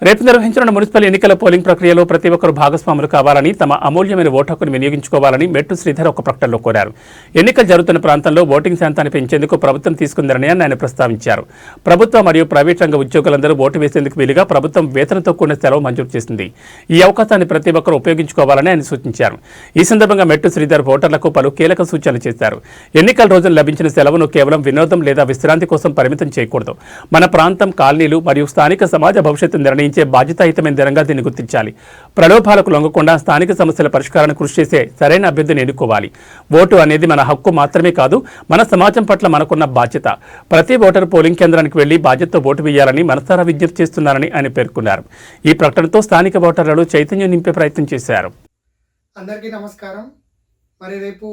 రేపు నిర్వహించనున్న మున్సిపల్ ఎన్నికల పోలింగ్ ప్రక్రియలో ప్రతి ఒక్కరూ భాగస్వాములు కావాలని, తమ అమూల్యమైన ఓటు హక్కును వినియోగించుకోవాలని మెట్టు శ్రీధర్ ఒక ప్రకటనలో కోరారు. ఎన్నికలు జరుగుతున్న ప్రాంతంలో ఓటింగ్ శాతాన్ని పెంచేందుకు ప్రభుత్వం తీసుకున్న నిర్ణయాన్ని ఆయన ప్రస్తావించారు. ప్రభుత్వ మరియు ప్రైవేట్ రంగ ఉద్యోగులందరూ ఓటు వేసేందుకు వీలుగా ప్రభుత్వం వేతనంతో కూడిన సెలవు మంజూరు చేసింది. ఈ అవకాశాన్ని ప్రతి ఒక్కరూ ఉపయోగించుకోవాలని ఆయన సూచించారు. ఈ సందర్భంగా మెట్టు శ్రీధర్ ఓటర్లకు పలు కీలక సూచనలు చేశారు. ఎన్నికల రోజున లభించిన సెలవును కేవలం వినోదం లేదా విశ్రాంతి కోసం పరిమితం చేయకూడదు. మన ప్రాంతం, కాలనీలు మరియు స్థానిక సమాజ భవిష్యత్తు నిర్ణయించే బాధ్యతాయుతమైన దినంగా దీన్ని గుర్తించాలి. ప్రలోభాలకు లొంగకుండా స్థానిక సమస్యల పరిష్కారానికి కృషి చేసే సరైన అభ్యర్థిని ఎన్నుకోవాలి. ఓటు అనేది మన హక్కు మాత్రమే కాదు, మన సమాజం పట్ల మనకున్న బాధ్యత. ప్రతి ఓటరు పోలింగ్ కేంద్రానికి వెళ్లి బాధ్యతతో ఓటు వేయాలని మనసారా విజ్ఞప్తి చేస్తున్నారని ఆయన పేర్కొన్నారు. ఈ ప్రకటనతో స్థానిక ఓటర్లలో చైతన్యం నింపే ప్రయత్నం చేశారు. అందరికీ నమస్కారం. మరి రేపు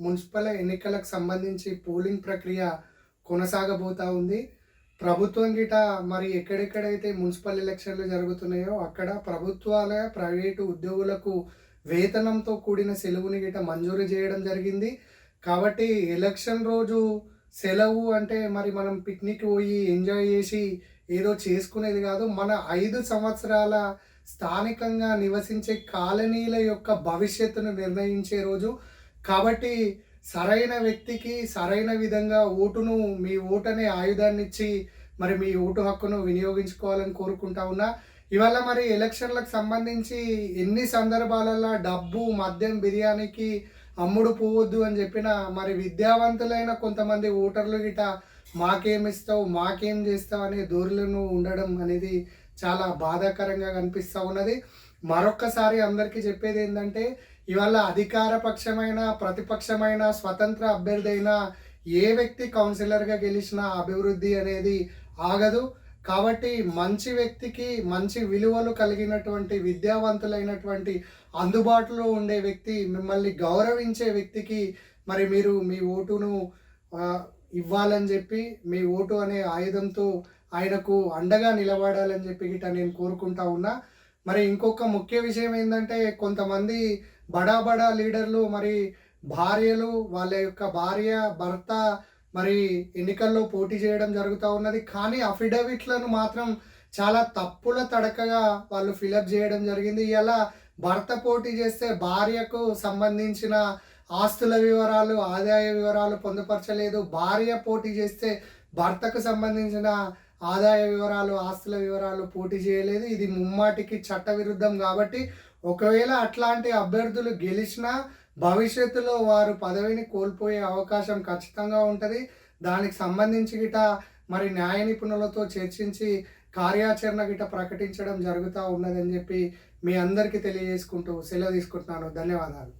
మున్సిపల్ ఎన్నికలకు సంబంధించి పోలింగ్ ప్రక్రియ కొనసాగబోతా ఉంది. ప్రభుత్వం గిట మరి ఎక్కడెక్కడైతే మున్సిపల్ ఎలక్షన్లు జరుగుతున్నాయో అక్కడ ప్రభుత్వాల, ప్రైవేటు ఉద్యోగులకు వేతనంతో కూడిన సెలవుని గిట మంజూరు చేయడం జరిగింది. కాబట్టి ఎలక్షన్ రోజు సెలవు అంటే మరి మనం పిక్నిక్ పోయి ఎంజాయ్ చేసి ఏదో చేసుకునేది కాదు. మన 5 సంవత్సరాల స్థానికంగా నివసించే కాలనీల యొక్క భవిష్యత్తును నిర్ణయించే రోజు. కాబట్టి సరైన వ్యక్తికి సరైన విధంగా ఓటును, మీ ఓటనే ఆయుధాన్ని ఇచ్చి మరి మీ ఓటు హక్కును వినియోగించుకోవాలని కోరుకుంటా ఉన్నా. ఇవాళ మరి ఎలక్షన్లకు సంబంధించి ఎన్ని సందర్భాలలో డబ్బు, మద్యం, బిర్యానీకి అమ్ముడు పోవద్దు అని చెప్పిన మరి విద్యావంతులైన కొంతమంది ఓటర్లు గిట మాకేమిస్తావు, మాకేం చేస్తావు అనే ధోరణులను ఉండడం అనేది చాలా బాధాకరంగా కనిపిస్తూ ఉన్నది. మరొక్కసారి అందరికీ చెప్పేది ఏంటంటే, ఇవాళ అధికార పక్షమైన, ప్రతిపక్షమైన, స్వతంత్ర అభ్యర్థి అయినా ఏ వ్యక్తి కౌన్సిలర్గా గెలిచినా అభివృద్ధి అనేది ఆగదు. కాబట్టి మంచి వ్యక్తికి, మంచి విలువలు కలిగినటువంటి, విద్యావంతులైనటువంటి, అందుబాటులో ఉండే వ్యక్తి, మిమ్మల్ని గౌరవించే వ్యక్తికి మరి మీరు మీ ఓటును ఇవ్వాలని చెప్పి, మీ ఓటు అనే ఆయుధంతో ఆయనకు అండగా నిలబడాలని చెప్పి గిట నేను కోరుకుంటా ఉన్నా. మరి ఇంకొక ముఖ్య విషయం ఏంటంటే, కొంతమంది బడా బడా లీడర్లు మరి భార్యలు, వాళ్ళ యొక్క భార్య, భర్త మరి ఎన్నికల్లో పోటీ చేయడం జరుగుతూ ఉన్నది. కానీ అఫిడవిట్లను మాత్రం చాలా తప్పుల తడకగా వాళ్ళు ఫిలప్ చేయడం జరిగింది. ఇలా భర్త పోటీ చేస్తే భార్యకు సంబంధించిన ఆస్తుల వివరాలు, ఆదాయ వివరాలు పొందుపరచలేదు. భార్య పోటీ చేస్తే భర్తకు సంబంధించిన ఆదాయ వివరాలు, ఆస్తుల వివరాలు పోటీ చేయలేదు. ఇది ముమ్మాటికి చట్టవిరుద్ధం. కాబట్టి ఒకవేళ అట్లాంటి అభ్యర్థులు గెలిచినా భవిష్యత్తులో వారు పదవిని కోల్పోయే అవకాశం ఖచ్చితంగా ఉంటుంది. దానికి సంబంధించి గిట మరి న్యాయ నిపుణులతో చర్చించి కార్యాచరణ గిట ప్రకటించడం జరుగుతూ ఉన్నదని చెప్పి మీ అందరికీ తెలియజేసుకుంటూ సెలవు తీసుకుంటున్నాను. ధన్యవాదాలు.